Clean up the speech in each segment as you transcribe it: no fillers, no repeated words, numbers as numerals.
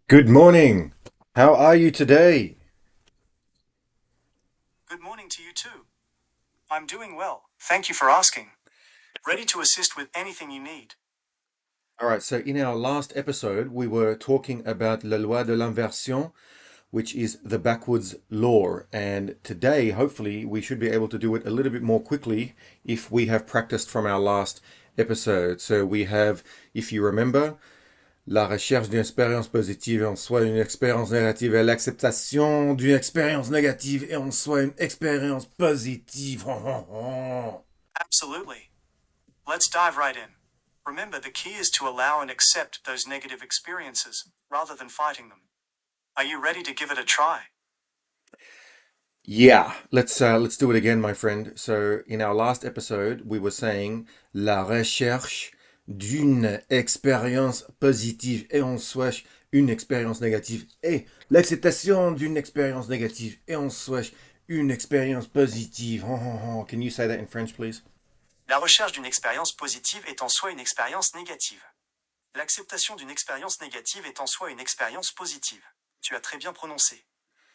Good morning. How are you today? Good morning to you too. I'm doing well. Thank you for asking. Ready to assist with anything you need. All right, so in our last episode, we were talking about la loi de l'inversion, which is the backwards law. And today, hopefully, we should be able to do it a little bit more quickly if we have practiced from our last episode. So we have, if you remember, la recherche d'une expérience positive et en soi une expérience négative et l'acceptation d'une expérience négative et en soi une expérience positive. Absolutely. Let's dive right in. Remember, the key is to allow and accept those negative experiences rather than fighting them. Are you ready to give it a try? Yeah, let's do it again, my friend. So in our last episode, we were saying la recherche d'une expérience positive et en soi une expérience négative et l'acceptation d'une expérience négative et en soi une expérience positive. Can you say that in French, please? La recherche d'une expérience positive est en soi une expérience négative. L'acceptation d'une expérience négative est en soi une expérience positive. Tu as très bien prononcé.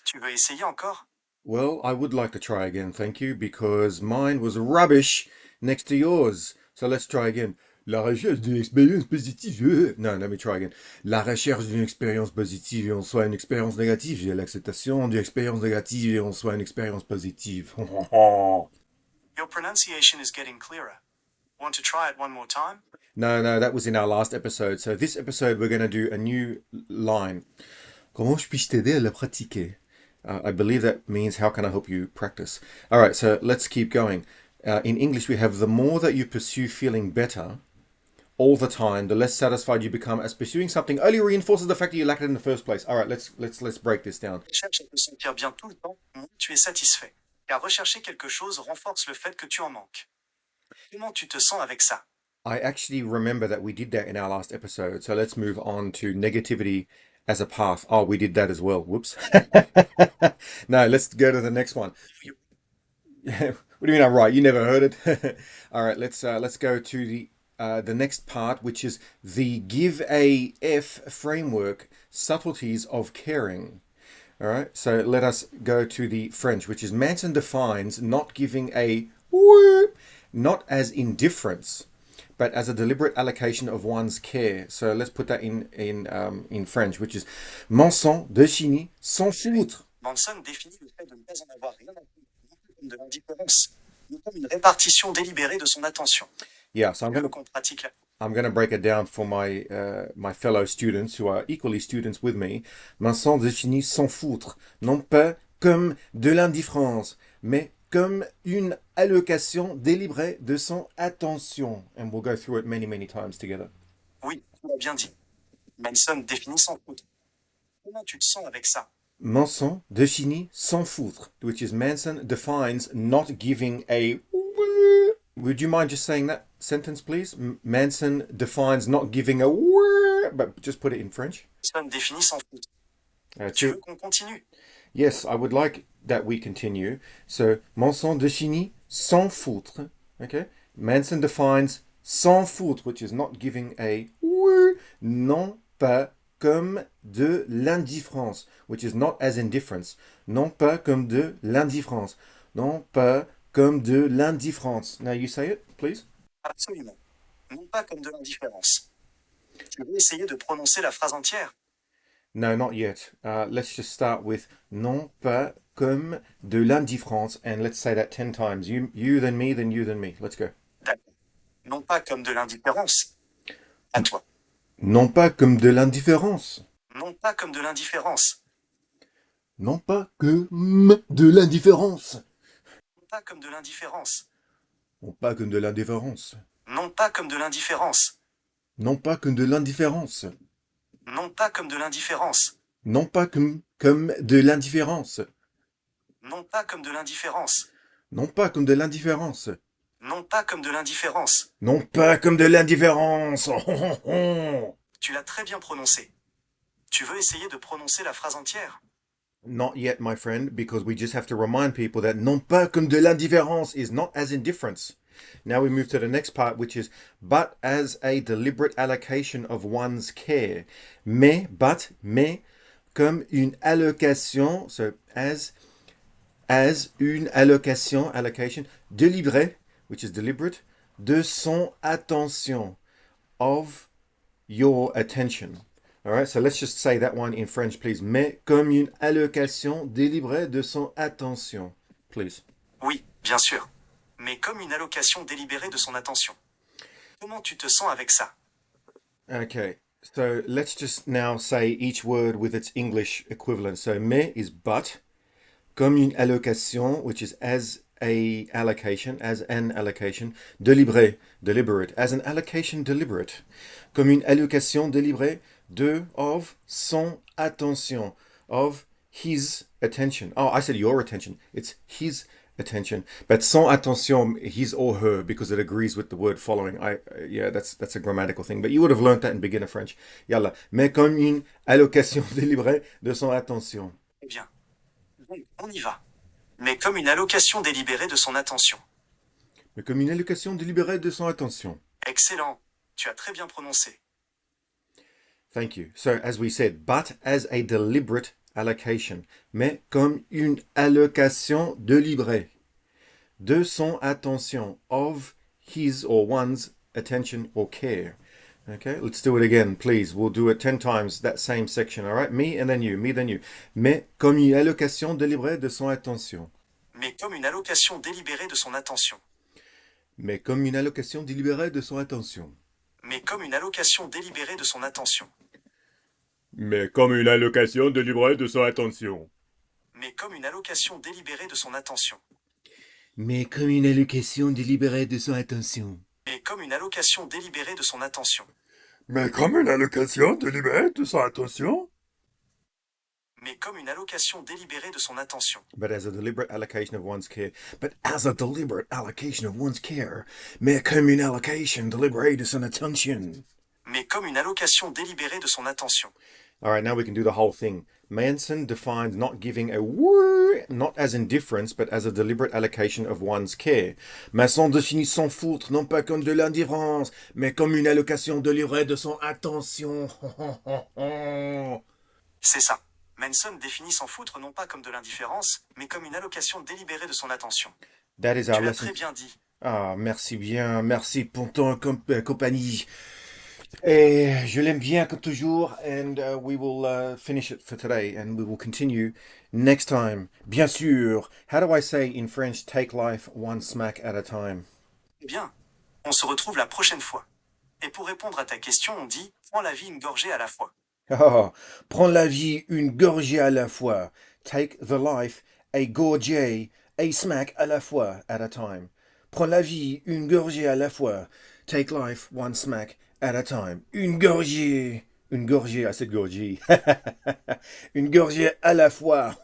Tu veux essayer encore? Well, I would like to try again, thank you, because mine was rubbish next to yours. So let's try again. La recherche d'une expérience positive. No, let me try again. La recherche d'une expérience positive et en soi une expérience négative. Et l'acceptation d'une expérience négative et en soi une expérience positive. Your pronunciation is getting clearer. Want to try it one more time? No, that was in our last episode. So this episode, we're going to do a new line. Comment puis-je t'aider à la pratiquer? I believe that means how can I help you practice? All right, so let's keep going. In English, we have the more that you pursue feeling better all the time, the less satisfied you become, as pursuing something only reinforces the fact that you lack it in the first place. All right, let's break this down. Cherche à te sentir bien tout le temps, moins tu es satisfait. Car rechercher quelque chose renforce le fait que tu en manques. Comment tu te sens avec ça? I actually remember that we did that in our last episode. So let's move on to negativity as a path. Oh, we did that as well. Whoops. No, let's go to the next one. What do you mean I'm right? You never heard it. All right, let's go to the next part, which is the give a f framework subtleties of caring. All right, so let us go to the French, which is Manson defines not giving a whoop, not as indifference, but as a deliberate allocation of one's care. So let's put that in French, which is Manson définit sans foutre. Manson définit le fait de ne pas en avoir rien à foutre, non plus comme de l'indifférence, mais comme une répartition délibérée de son attention. Yeah, so Tu veux qu'on pratique la... I'm going to break it down for my fellow students who are equally students with me. Vincent définit sans foutre, non pas comme de l'indifférence, mais comme une allocation délibérée de son attention. And we'll go through it many times together. Oui, tu l'as bien dit. Manson définit sans foutre. Comment tu te sens avec ça? Manson définit sans foutre, which is Manson defines not giving a... Would you mind just saying that sentence, please? Manson defines not giving a... But just put it in French. Manson définit sans foutre. Tu veux qu'on continue? Yes, I would like that we continue. So, Manson définit sans foutre. Okay? Manson defines sans foutre, which is not giving a... Non pas comme de l'indifférence, which is not as indifference. Non pas comme de l'indifférence. Non pas comme de l'indifférence. Now you say it, please. Absolument. Non pas comme de l'indifférence. Tu veux essayer de prononcer la phrase entière? No, not yet. Let's just start with non pas comme de l'indifférence, and let's say that 10 times. You, then me, then you, then me. Let's go. D'accord. Non pas comme de l'indifférence. À toi. Non pas comme de l'indifférence. Non pas comme de l'indifférence. Non pas comme de l'indifférence. Non pas comme de l'indifférence. Non pas comme de l'indifférence. Non pas comme de l'indifférence. Non pas comme de l'indifférence. Non pas comme de l'indifférence. Non pas comme de l'indifférence. Non pas comme de l'indifférence. Non pas comme de l'indifférence. Non pas comme de l'indifférence. Non pas comme de l'indifférence. Tu l'as très bien prononcé. Tu veux essayer de prononcer la phrase entière? Not yet, my friend, because we just have to remind people that non pas comme de l'indifférence is not as indifference. Now we move to the next part, which is but as a deliberate allocation of one's care. Mais, comme une allocation, so as une allocation, délibérée, which is deliberate, de son attention, of your attention. All right, so let's just say that one in French, please. Mais comme une allocation délibérée de son attention, please. Oui, bien sûr. Mais comme une allocation délibérée de son attention. Comment tu te sens avec ça? Okay, so let's just now say each word with its English equivalent. So mais is but, comme une allocation, which is as a allocation, as an allocation, deliberé, deliberate, as an allocation deliberate, comme une allocation deliberée de, of, son attention, of his attention. Oh, I said your attention. It's his attention, but son attention, his or her, because it agrees with the word following. Yeah, that's a grammatical thing, but you would have learned that in beginner French. Yalla, mais comme une allocation deliberée de son attention. Bien. Donc, on y va. Mais comme une allocation délibérée de son attention. Mais comme une allocation délibérée de son attention. Excellent. Tu as très bien prononcé. Thank you. So, as we said, but as a deliberate allocation, mais comme une allocation délibérée de son attention, of his or one's attention or care. Okay, let's do it again, please. We'll do it 10 times, that same section, all right? Me and then you, me then you. Mais comme une allocation délibérée de son attention. Mais comme une allocation délibérée de son attention. Mais comme une allocation délibérée de son attention. Mais comme une allocation délibérée de son attention. Mais comme une allocation délibérée de son attention. Mais comme une allocation délibérée de son attention. Mais comme une allocation délibérée de son attention. Mais comme une allocation délibérée de son attention. Mais comme une allocation délibérée de son attention. Mais comme une allocation délibérée de son attention. But as a deliberate allocation of one's care. But as a deliberate allocation of one's care. Mais comme une allocation délibérée de son attention. Mais comme une allocation délibérée de son attention. All right, now we can do the whole thing. Manson defines not giving a word, not as indifference, but as a deliberate allocation of one's care. Manson définit s'en foutre, non pas comme de l'indifférence, mais comme une allocation délibérée de son attention. C'est ça. Manson définit s'en foutre non pas comme de l'indifférence, mais comme une allocation délibérée de son attention. That is our Tu l'as lesson. très bien dit. Ah, merci bien, merci pour ton compagnie. Et je l'aime bien comme toujours, and we will finish it for today, and we will continue next time. Bien sûr. How do I say in French, take life one smack at a time? Bien. On se retrouve la prochaine fois. Et pour répondre à ta question, on dit prends la vie une gorgée à la fois. Oh, prends la vie une gorgée à la fois. Take the life a gorgée, a smack à la fois at a time. Prends la vie une gorgée à la fois. Take life one smack at a time. Une gorgée. Une gorgée, I said gorgée. Une gorgée à la fois.